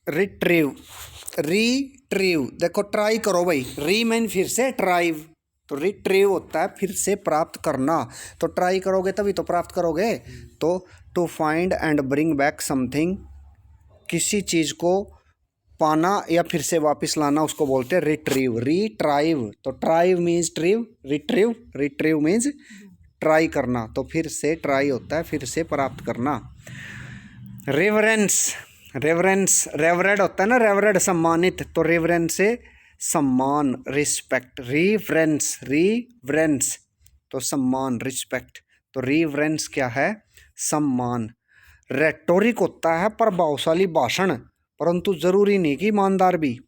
Retrieve, retrieve देखो try करो भाई, री मीन फिर से, ट्राइव तो रिट्रीव होता है फिर से प्राप्त करना, तो ट्राई करोगे तभी तो प्राप्त करोगे। तो to find and bring back something, किसी चीज़ को पाना या फिर से वापस लाना उसको बोलते हैं रिट्रीव, रिट्राइव। तो trive means trieve, retrieve, retrieve means try करना, तो फिर से ट्राई होता है फिर से प्राप्त करना। रेवरेंस, रेवरेंस रेवरेड होता है ना, रेवरेड सम्मानित, तो रेवरेंस से सम्मान, रिस्पेक्ट, रिवरेंस, रिवरेंस तो सम्मान, रिस्पेक्ट, तो रिवरेंस क्या है, सम्मान। रेटोरिक होता है प्रभावशाली भाषण, परंतु जरूरी नहीं कि ईमानदार भी।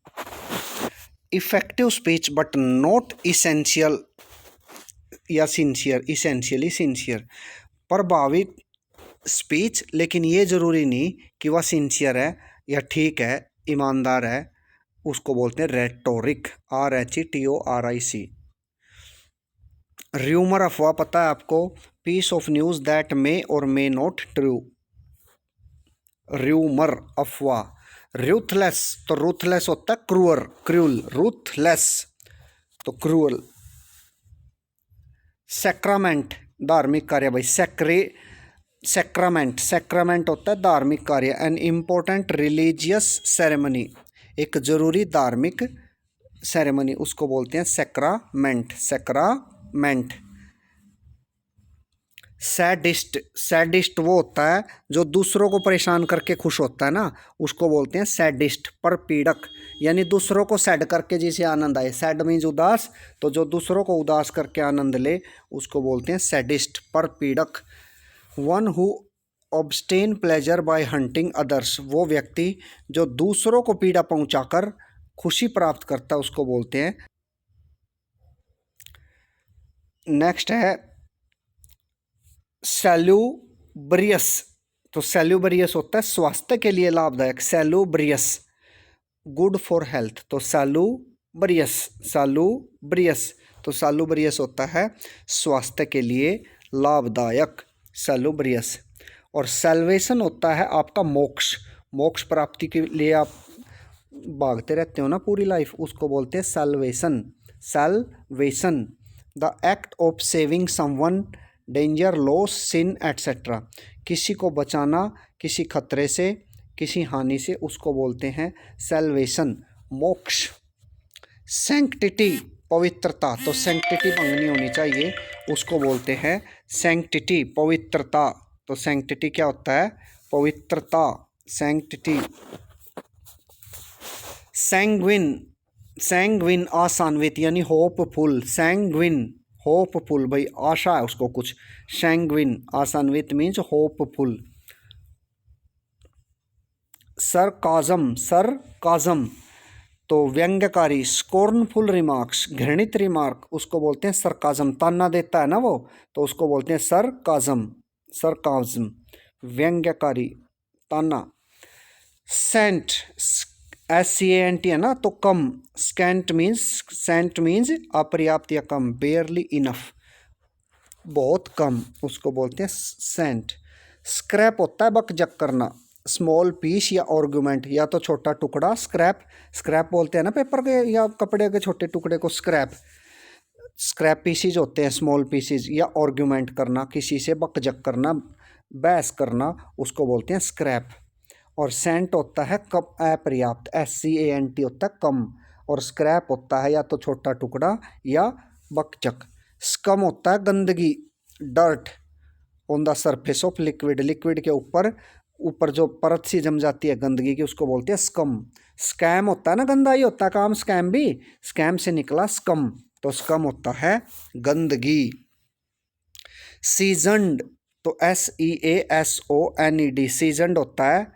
Effective speech but not essential या सिंसियर, इसेंशियली सिंसियर, प्रभावी स्पीच लेकिन ये जरूरी नहीं कि वह सिंसियर है या ठीक है, ईमानदार है, उसको बोलते हैं रेटोरिक, RHETORIC। र्यूमर अफवाह पता है आपको, piece of news that may or may not true, rumour अफवाह। रूथलेस, तो रूथलेस होता है क्रूअर, क्रूअल, रूथलेस तो क्रूअल। सैक्रामेंट धार्मिक कार्य भाई, सैक्रामेंट, सैक्रामेंट होता है धार्मिक कार्य। एन इम्पोर्टेंट रिलीजियस सेरेमनी, एक जरूरी धार्मिक सेरेमनी उसको बोलते हैं सैक्रामेंट, सैक्रामेंट। सैडिस्ट, सैडिस्ट वो होता है जो दूसरों को परेशान करके खुश होता है ना, उसको बोलते हैं सैडिस्ट, परपीड़क, यानी दूसरों को सैड करके जिसे आनंद आए, सैड मीन्स उदास, तो जो दूसरों को उदास करके आनंद ले उसको बोलते हैं सैडिस्ट, परपीड़क। One who obtains pleasure by hunting others, वो व्यक्ति जो दूसरों को पीड़ा पहुंचाकर खुशी प्राप्त करता है उसको बोलते हैं। नेक्स्ट है सैल्यूब्रियस, तो सैल्यूब्रियस होता है स्वास्थ्य के लिए लाभदायक, सैल्यूब्रियस, गुड फॉर हेल्थ, तो सैल्यूब्रियस, सैल्यूब्रियस तो सैल्यूब्रियस होता है स्वास्थ्य के लिए लाभदायक, सैल्यूब्रियस। और सैल्वेशन होता है आपका मोक्ष, मोक्ष प्राप्ति के लिए आप भागते रहते हो ना पूरी लाइफ, उसको बोलते हैं salvation, salvation. The act of saving someone danger, loss, sin etcetera, किसी को बचाना किसी खतरे से, किसी हानि से, उसको बोलते हैं सैल्वेशन, मोक्ष। सैंक्टिटी, पवित्रता, तो सैंक्टिटी भंग नहीं होनी चाहिए, उसको बोलते हैं सैंक्टिटी, पवित्रता, तो सैंक्टिटी क्या होता है, पवित्रता, सैंक्टिटी। सैंग्विन, सैंग्विन आशान्वित यानी होपफुल, सैंग्विन होपफुल भाई आशा है उसको कुछ, सैंग्विन आशान्वित मीन्स होपफुल। सरकाजम, सरकाजम तो व्यंग्यकारी, स्कोर्नफुल रिमार्क्स, घृणित रिमार्क, उसको बोलते हैं सरकाजम, ताना देता है ना वो, तो उसको बोलते हैं सरकाजम, सरकाजम व्यंग्यकारी, ताना। सेंट, SCANT है ना, तो कम, स्कैंट मीन्स, सेंट मीन्स अपर्याप्त या कम, बेयरली इनफ, बहुत कम, उसको बोलते हैं सेंट। स्क्रैप होता है बकझक करना, स्मॉल पीस या आर्गुमेंट, या तो छोटा टुकड़ा, स्क्रैप, स्क्रैप बोलते हैं ना पेपर के या कपड़े के छोटे टुकड़े को स्क्रैप, स्क्रैप पीसीज होते हैं स्मॉल पीसीज, या आर्गुमेंट करना, किसी से बकझक करना, बहस करना, उसको बोलते हैं स्क्रैप। और सेंट होता है कम, अपर्याप्त, SCANT होता है कम, और स्क्रैप होता है या तो छोटा टुकड़ा या बकचक। स्कम होता है गंदगी, dirt on the surface of liquid, liquid के ऊपर ऊपर जो परत सी जम जाती है गंदगी की, उसको बोलते हैं स्कम। स्कैम होता है ना गंदा ही होता है काम, स्कैम भी स्कैम से निकला स्कम, तो स्कम होता है गंदगी। सीजनड, तो SEASONED, सीजनड होता है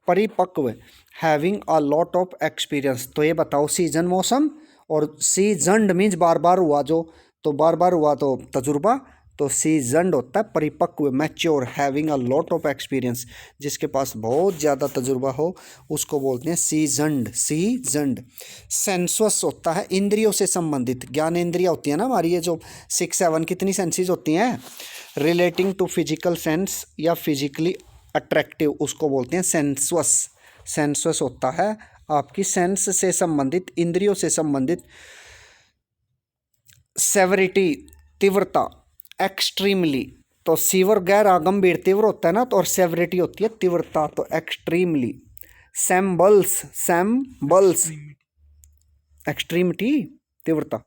परिपक्व, having a lot of experience, तो ये बताओ सीजन मौसम, और सीजनड मीन्स बार बार हुआ जो, तो बार बार हुआ तो तजुर्बा, तो सीजन्ड होता है परिपक्व, mature, having a lot of experience, जिसके पास बहुत ज़्यादा तजुर्बा हो उसको बोलते हैं सीजन्ड, सीजन्ड। सेंसुअस होता है इंद्रियों से संबंधित, ज्ञान इंद्रिया होती है ना हमारी, ये जो 6-7 कितनी सेंसेस होती हैं, रिलेटिंग टू फिजिकल सेंस या फिजिकली अट्रैक्टिव, उसको बोलते हैं सेंसुअस। सेंसुअस होता है आपकी सेंस से संबंधित, इंद्रियों से संबंधित। सेवरिटी तीव्रता, एक्सट्रीमली, तो सीवर गहरा गंभीर तीव्र होता है ना, तो और सेवरिटी होती है तीव्रता, तो एक्सट्रीमली। सैम्बल्स, सैम्बल्स एक्सट्रीमिटी तीव्रता।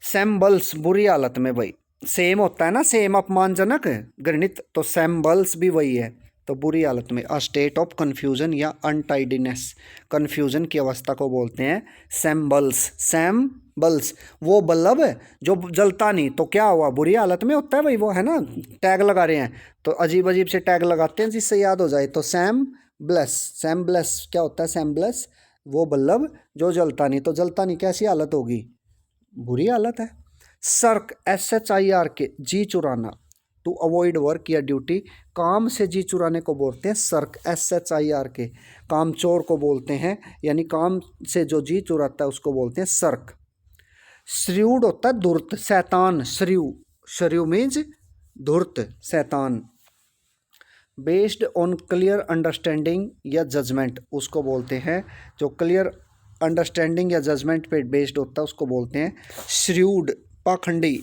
सैम्बल्स बुरी हालत में, भाई सेम होता है ना, सेम अपमानजनक घृणित, तो सैम्बल्स भी वही है, तो बुरी हालत में। अ स्टेट ऑफ कन्फ्यूजन या अनटाइडीनेस, कन्फ्यूजन की अवस्था को बोलते हैं सैम्बल्स। सैम्बल्स वो बल्ब है जो जलता नहीं, तो क्या हुआ, बुरी हालत में होता है भाई, वो है ना, टैग लगा रहे हैं तो अजीब अजीब से टैग लगाते हैं जिससे याद हो जाए, तो सैम्बल्स। सैम्बल्स क्या होता है, सैम्बल्स वो बल्ब जो जलता नहीं, तो जलता नहीं कैसी हालत होगी, बुरी हालत है। सर्क, SHIRK, जी चुराना, टू अवॉइड वर्क या ड्यूटी, काम से जी चुराने को बोलते हैं सर्क, SHIRK। काम चोर को बोलते हैं, यानी काम से जो जी चुराता है उसको बोलते हैं सर्क। श्र्यूड होता है धूर्त, शैतान, श्र्यू, श्र्यू मीन्स धूर्त, शैतान। बेस्ड ऑन क्लियर अंडरस्टैंडिंग या जजमेंट, उसको बोलते हैं जो क्लियर अंडरस्टैंडिंग या जजमेंट पे बेस्ड होता है उसको बोलते हैं श्र्यूड, पाखंडी।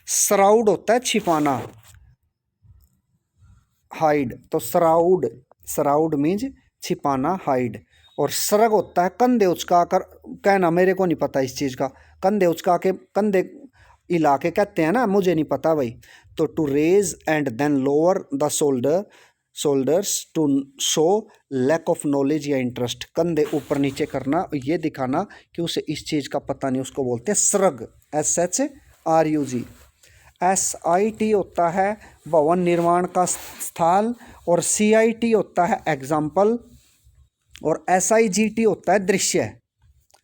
श्राउड होता है छिपाना, हाइड, तो श्राउड, श्राउड मीन्स छिपाना, हाइड। और सरग होता है कंधे उचका कर कहना, मेरे को नहीं पता इस चीज़ का, कंधे उचका के, कंधे हिला के कहते हैं ना, मुझे नहीं पता भाई, तो to raise and then lower the shoulders to show lack of knowledge या इंटरेस्ट, कंधे ऊपर नीचे करना, ये दिखाना कि उसे इस चीज़ का पता नहीं, उसको बोलते हैं श्रग, SHRUG। SIT होता है भवन निर्माण का स्थल, और CIT होता है एग्जाम्पल, और SIGT होता है दृश्य,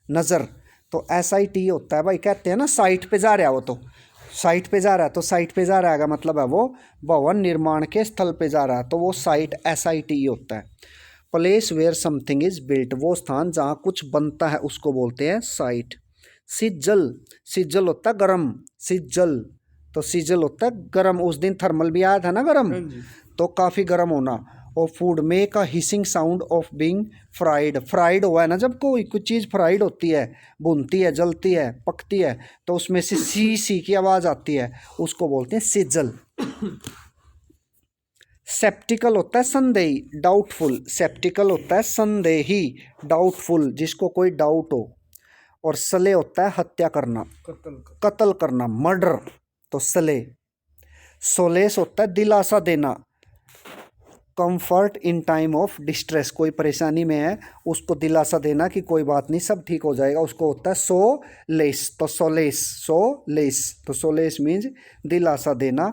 नज़र। तो SIT होता है भाई, कहते हैं ना साइट पे जा रहा है वो, तो साइट पे जा रहा है, तो साइट पे जा रहा है का मतलब है वो भवन निर्माण के स्थल पे जा रहा है, तो वो साइट SIT होता है। Place where something is built, वो स्थान जहाँ कुछ बनता है उसको बोलते हैं साइट। सिज्जल, सिज्जल होता है गरम, सिज्जल, तो सिज्जल होता है गरम, उस दिन थर्मल भी आया था ना गरम, तो काफ़ी गरम होना। और food make a hissing sound of being fried, fried हुआ है ना, जब कोई कुछ चीज़ फ्राइड होती है, भुनती है, जलती है, पकती है, तो उसमें से सी सी की आवाज़ आती है, उसको बोलते हैं सिज्जल। सेप्टिकल होता है संदेही, डाउटफुल, सेप्टिकल होता है संदेही, डाउटफुल, जिसको कोई डाउट हो। और सले होता है हत्या करना, कत्ल करना, मर्डर, तो सले। सोलेस होता है दिलासा देना, comfort in time of distress, कोई परेशानी में है उसको दिलासा देना कि कोई बात नहीं, सब ठीक हो जाएगा, उसको होता है सोलेस, तो सोलेस, सोलेस, तो सोलेस मीन्स दिलासा देना।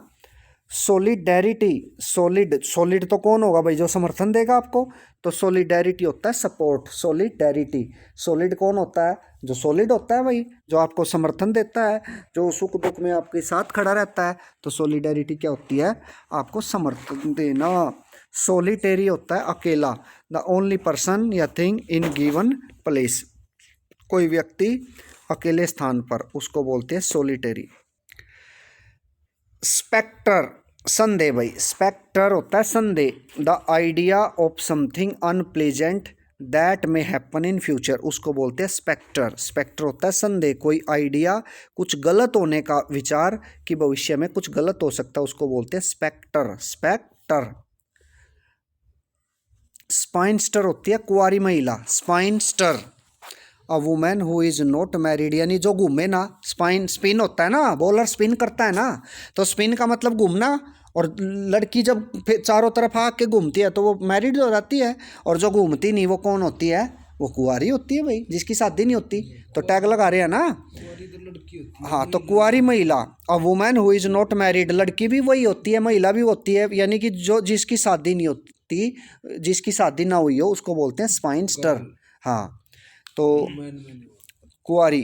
सोलिडेरिटी, सॉलिड, सॉलिड तो कौन होगा भाई, जो समर्थन देगा आपको, तो सोलिडेरिटी होता है सपोर्ट, सोलिडेरिटी। सॉलिड कौन होता है, जो सॉलिड होता है भाई, जो आपको समर्थन देता है, जो सुख दुख में आपके साथ खड़ा रहता है, तो सोलिडेरिटी क्या होती है, आपको समर्थन देना। सोलिटेरी होता है अकेला, द ओनली पर्सन या थिंग इन गिवन प्लेस, कोई व्यक्ति अकेले स्थान पर, उसको बोलते हैं सोलिटेरी। स्पेक्टर, संदेह भाई, स्पेक्टर होता है संदेह, the idea of something unpleasant that में हैपन इन फ्यूचर, उसको बोलते हैं स्पेक्टर। स्पेक्टर होता है संदेह, कोई आइडिया, कुछ गलत होने का विचार कि भविष्य में कुछ गलत हो सकता है, उसको बोलते हैं स्पेक्टर, स्पेक्टर। स्पाइनस्टर होती है कुंवारी महिला, spinster, a woman who is not married, यानी जो घूमे ना, स्पाइन, स्पिन होता है ना, बॉलर स्पिन करता है ना, तो स्पिन का मतलब घूमना, और लड़की जब चारों तरफ आग के घूमती है तो वो मैरिड हो जाती है, और जो घूमती नहीं वो कौन होती है, वो कुंवारी होती है भाई, जिसकी शादी नहीं होती, तो टैग लगा रहे हैं ना, हाँ, तो कुंवारी महिला। A woman who is not married, लड़की भी वही होती है, महिला भी होती है, यानी कि जो जिसकी शादी नहीं होती, जिसकी शादी ना हुई हो, उसको बोलते हैं स्पाइनस्टर। हाँ, तो कुंवारी।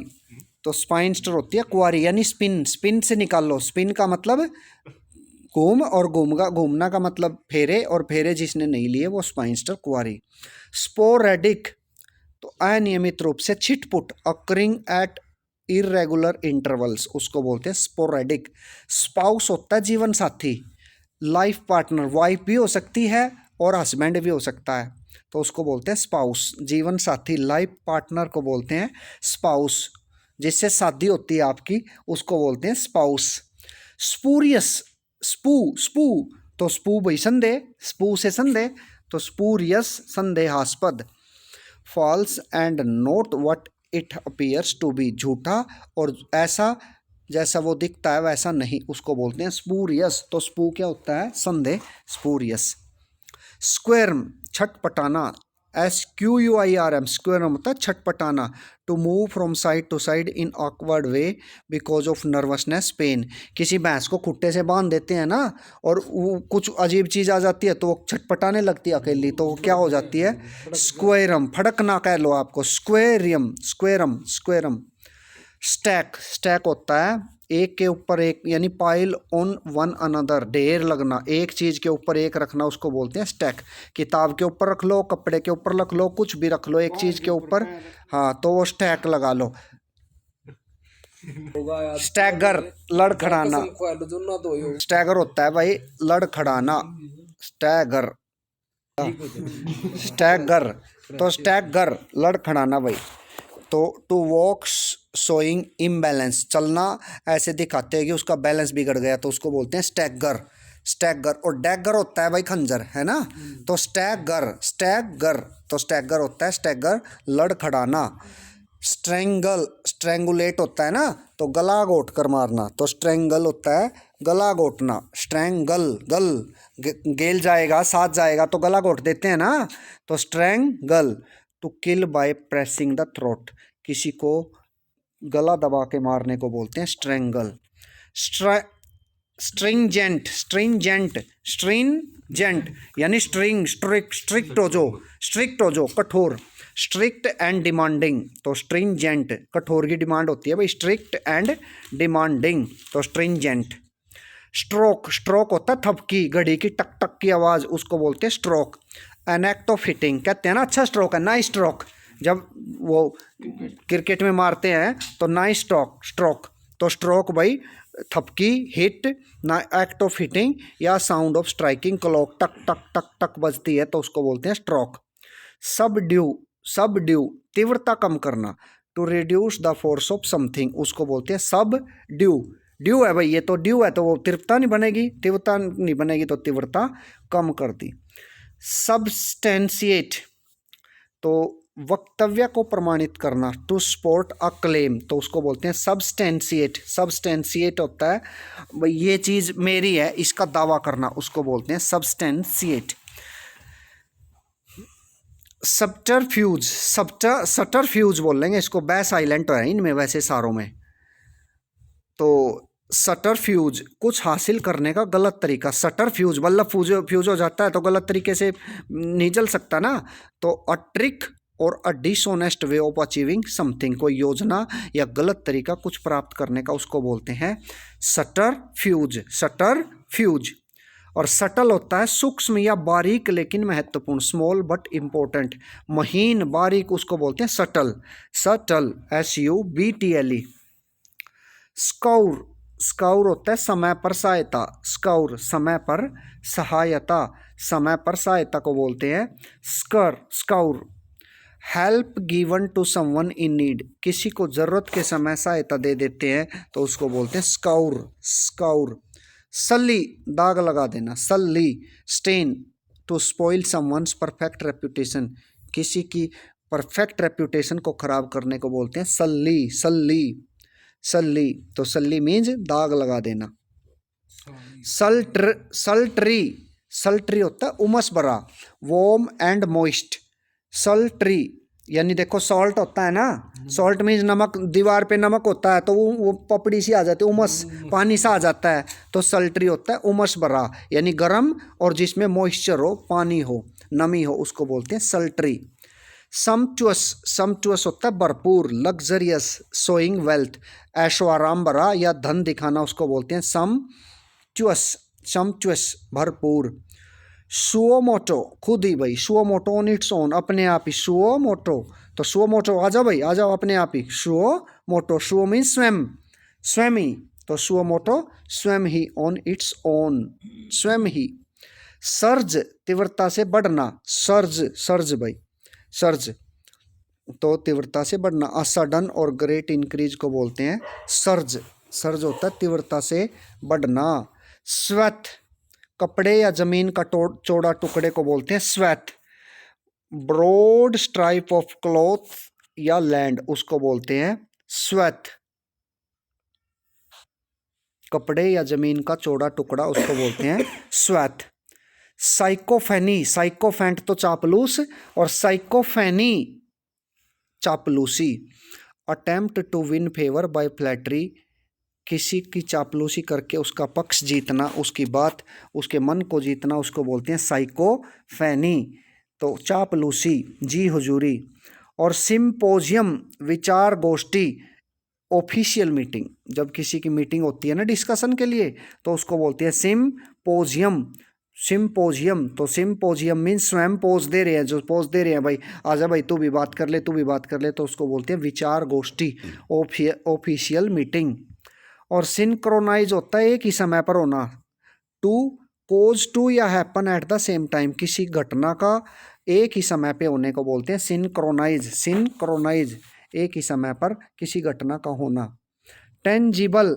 तो स्पाइनस्टर होती है कुंवारी, यानी स्पिन, स्पिन से निकाल लो, स्पिन का मतलब घूम और घूमना का मतलब फेरे, और फेरे जिसने नहीं लिए वो स्पाइनस्टर कुंवारी। स्पोरेडिक तो अनियमित रूप से, छिटपुट, अकरिंग एट इरेगुलर इंटरवल्स, उसको बोलते हैं स्पोरेडिक। स्पाउस होता है जीवन साथी, लाइफ पार्टनर, वाइफ भी हो सकती है और हस्बैंड भी हो सकता है, तो उसको बोलते हैं स्पाउस। जीवन साथी, लाइफ पार्टनर को बोलते हैं स्पाउस, जिससे शादी होती है आपकी, उसको बोलते हैं स्पाउस। स्पूरियस, स्पू, स्पू तो स्पू भाई संदेह, स्पू से संदेह, तो स्पूरियस संदेहास्पद। False and not what it appears to be, झूठा और ऐसा जैसा वो दिखता है वैसा नहीं, उसको बोलते हैं स्पूरियस। तो स्पू क्या होता है? संदेह, स्पूरियस। स्क्वेरम छटपटाना, SQUIRM, स्क्वेरम होता है छटपटाना। To move from side to side in awkward way because of nervousness pain, किसी भैंस को खुट्टे से बांध देते हैं ना और वो कुछ अजीब चीज़ आ जाती है तो वो छटपटाने लगती है अकेली, तो वो क्या हो जाती है? स्क्वेरम, फड़कना कह लो आपको, स्क्वेरियम, स्क्वेरम, स्क्वेरम। स्टैक, स्टैक होता है एक के ऊपर एक, यानी पाइल ऑन वन अनदर, ढेर लगना, एक चीज़ के ऊपर एक रखना, उसको बोलते हैं स्टैक। किताब के ऊपर रख लो, कपड़े के ऊपर रख लो, कुछ भी रख लो एक चीज़ के ऊपर, हाँ तो वो स्टैक लगा लो। स्टैगर, लड़खड़ाना, स्टैगर होता है भाई लड़खड़ाना, स्टैगर, स्टैगर, तो स्टैगर लड़खड़ाना भाई। तो टू वॉक शोइंग इम्बैलेंस, चलना ऐसे दिखाते हैं कि उसका बैलेंस बिगड़ गया, तो उसको बोलते हैं स्टैगर, स्टैगर। और डैगर होता है भाई खंजर, है ना, तो स्टैगर, स्टैगर, तो स्टैगर होता है स्टैगर लड़खड़ाना। स्ट्रेंगल, स्ट्रेंगुलेट होता है ना, तो गला घोट कर मारना, तो स्ट्रेंगल होता है गला घोटना, स्ट्रेंगल, गल गेल जाएगा, साथ जाएगा तो गला घोट देते हैं ना, तो strangle. To kill by pressing the throat, किसी को गला दबा के मारने को बोलते हैं स्ट्रेंगल। स्ट्रिंजेंट, स्ट्रिंजेंट, स्ट्रिंजेंट यानी स्ट्रिंग, स्ट्रिक्ट, स्ट्रिक्ट हो जो, स्ट्रिक्ट हो जो, कठोर। स्ट्रिक्ट एंड डिमांडिंग, तो स्ट्रिंजेंट, कठोर की डिमांड होती है भाई, स्ट्रिक्ट एंड डिमांडिंग, तो स्ट्रिंजेंट। स्ट्रोक, स्ट्रोक होता है थपकी, घड़ी की टक टक की आवाज़, उसको बोलते हैं stroke. An act of hitting, कहते हैं ना अच्छा स्ट्रोक है, नाइस स्ट्रोक, जब वो क्रिकेट में मारते हैं तो नाइस स्ट्रोक, स्ट्रोक, तो स्ट्रोक भाई थपकी, हिट, ना एक्ट ऑफ हिटिंग या साउंड ऑफ स्ट्राइकिंग, क्लॉक टक टक टक टक बजती है तो उसको बोलते हैं स्ट्रोक। सब ड्यू, सब ड्यू तीव्रता कम करना, to reduce the force of something, उसको बोलते हैं सब ड्यू। ड्यू है भाई, ये तो ड्यू है तो वो तीव्रता नहीं बनेगी, तीव्रता नहीं बनेगी तो तीव्रता कम कर दी। सब्सटेंशिएट तो वक्तव्य को प्रमाणित करना, टू सपोर्ट अ क्लेम, तो उसको बोलते हैं सब्सटेंशिएट। सब्सटेंशिएट होता है भाई ये चीज़ मेरी है, इसका दावा करना, उसको बोलते हैं सब्सटेंशिएट। सब्टरफ्यूज, सटरफ्यूज बोल लेंगे इसको, बै साइलेंट है इनमें वैसे सारों में, तो सटरफ्यूज कुछ हासिल करने का गलत तरीका। सटरफ्यूज बल्ब फ्यूज हो जाता है तो गलत तरीके से नहीं जल सकता ना, तो अ ट्रिक और a dishonest way of achieving something, कोई योजना या गलत तरीका कुछ प्राप्त करने का, उसको बोलते हैं सटरफ्यूज, सटरफ्यूज। और सटल होता है सूक्ष्म या बारीक लेकिन महत्वपूर्ण, स्मॉल बट इम्पोर्टेंट, महीन बारीक, उसको बोलते हैं सटल, सटल, SUBTLE। स्काउर, स्काउर होता है समय पर सहायता, स्काउर समय पर सहायता, समय पर सहायता को बोलते हैं succour, succour. Help given to someone in need, किसी को ज़रूरत के समय सहायता दे देते हैं तो उसको बोलते हैं स्काउर, स्काउर। सल्ली दाग लगा देना, sully. Stain to spoil someone's perfect reputation, किसी की परफेक्ट रेपुटेशन को खराब करने को बोलते हैं सल्ली, सल्ली, सल्ली, तो सल्ली मीन्स दाग लगा देना। सल्ट्री, सल्ट्री होता है उमस भरा, वार्म एंड मॉइस्ट, सल्ट्री यानी देखो सॉल्ट होता है ना, सॉल्ट मीन्स नमक, दीवार पे नमक होता है तो वो पपड़ी सी आ जाती है, उमस पानी सा आ जाता है, तो सल्ट्री होता है उमस भरा यानी गर्म और जिसमें मॉइस्चर हो, पानी हो, नमी हो, उसको बोलते हैं सल्ट्री। सम्पचुअस, सम्पचुअस होता है भरपूर, लग्जरियस, शोइंग वेल्थ, ऐशो आराम भरा या धन दिखाना उसको बोलते हैं सम्पचुअस, सम्पचुअस भरपूर। सुओ मोटो खुद ही भाई, suo motu on its own अपने आप ही, सुओ मोटो, तो सुओ मोटो आ जाओ भाई, आ जाओ अपने आप ही, सुओ मोटो, सुओ मीन स्वयं, स्वयं ही, तो सुओ मोटो स्वयं ही, ऑन इट्स ओन स्वयं ही। सर्ज तीव्रता से बढ़ना, सर्ज, सर्ज भाई, सर्ज तो तीव्रता से बढ़ना। अ सडन और ग्रेट इंक्रीज को बोलते हैं सर्ज, सर्ज होता है तीव्रता से बढ़ना। स्वैथ कपड़े या जमीन का चौड़ा टुकड़े को बोलते हैं स्वैथ। ब्रॉड स्ट्राइप ऑफ क्लॉथ या लैंड उसको बोलते हैं स्वैथ। कपड़े या जमीन का चौड़ा टुकड़ा उसको बोलते हैं स्वैथ। साइकोफेनी, साइकोफेंट तो चापलूस और साइकोफेनी चापलूसी। Attempt to win favour by flattery, किसी की चापलूसी करके उसका पक्ष जीतना, उसकी बात, उसके मन को जीतना, उसको बोलते हैं साइकोफेनी, तो चापलूसी, जी हुजूरी। और सिम्पोजियम विचार गोष्ठी, ऑफिशियल मीटिंग, जब किसी की मीटिंग होती है ना डिस्कशन के लिए, तो उसको बोलते हैं सिम्पोजियम, सिम्पोजियम। तो सिम्पोजियम मीन्स स्वयं पोज दे रहे हैं, जो पोज दे रहे हैं भाई, आजा भाई तू भी बात कर ले, तू भी बात कर ले, तो उसको बोलते हैं विचार गोष्ठी, ऑफिशियल मीटिंग। और सिंक्रोनाइज होता है एक ही समय पर होना, टू कोज टू या happen at the same time, किसी घटना का एक ही समय पे होने को बोलते हैं सिंक्रोनाइज, सिंक्रोनाइज एक ही समय पर किसी घटना का होना। टेंजिबल,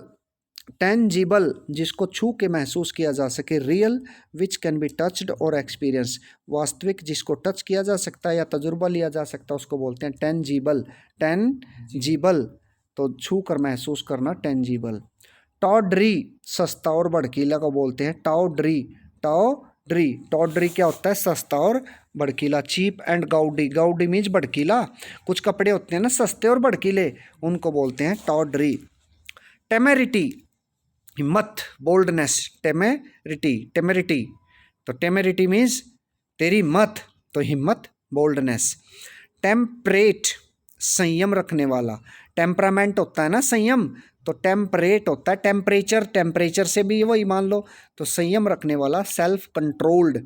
टेंजिबल जिसको छू के महसूस किया जा सके। Real which can be touched और एक्सपीरियंस, वास्तविक जिसको टच किया जा सकता है या तजुर्बा लिया जा सकता है उसको बोलते हैं टेंजिबल, टेंजिबल तो छू कर महसूस करना टेंजिबल। टॉड्री सस्ता और भड़कीला को बोलते हैं टाउड्री, टाउड्री, टॉड्री क्या होता है सस्ता और भड़कीला। Cheap and gaudy, gaudy means भड़कीला, कुछ कपड़े होते हैं ना सस्ते और भड़कीले, उनको बोलते हैं टॉड्री। टेमेरिटी हिम्मत, बोल्डनेस, टेमेरिटी, टेमेरिटी तो टेमेरिटी मीन्स तेरी हिम्मत, तो हिम्मत बोल्डनेस। टेम्परेट संयम रखने वाला, टेम्परामेंट होता है ना संयम, तो टेम्परेट होता है टेम्परेचर, टेम्परेचर से भी वही मान लो, तो संयम रखने वाला, सेल्फ कंट्रोल्ड।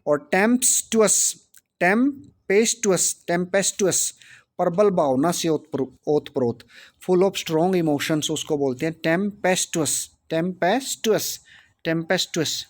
और टेम्पस्टुअस, टेम्पेस्टुअस, टेम्पेस्टुअस प्रबल भावना से ओतप्रोत, फुल ऑफ स्ट्रॉन्ग इमोशंस उसको बोलते हैं टेम्पेस्टुअस, टेम्पेस्टुअस, टेम्पेस्टुअस।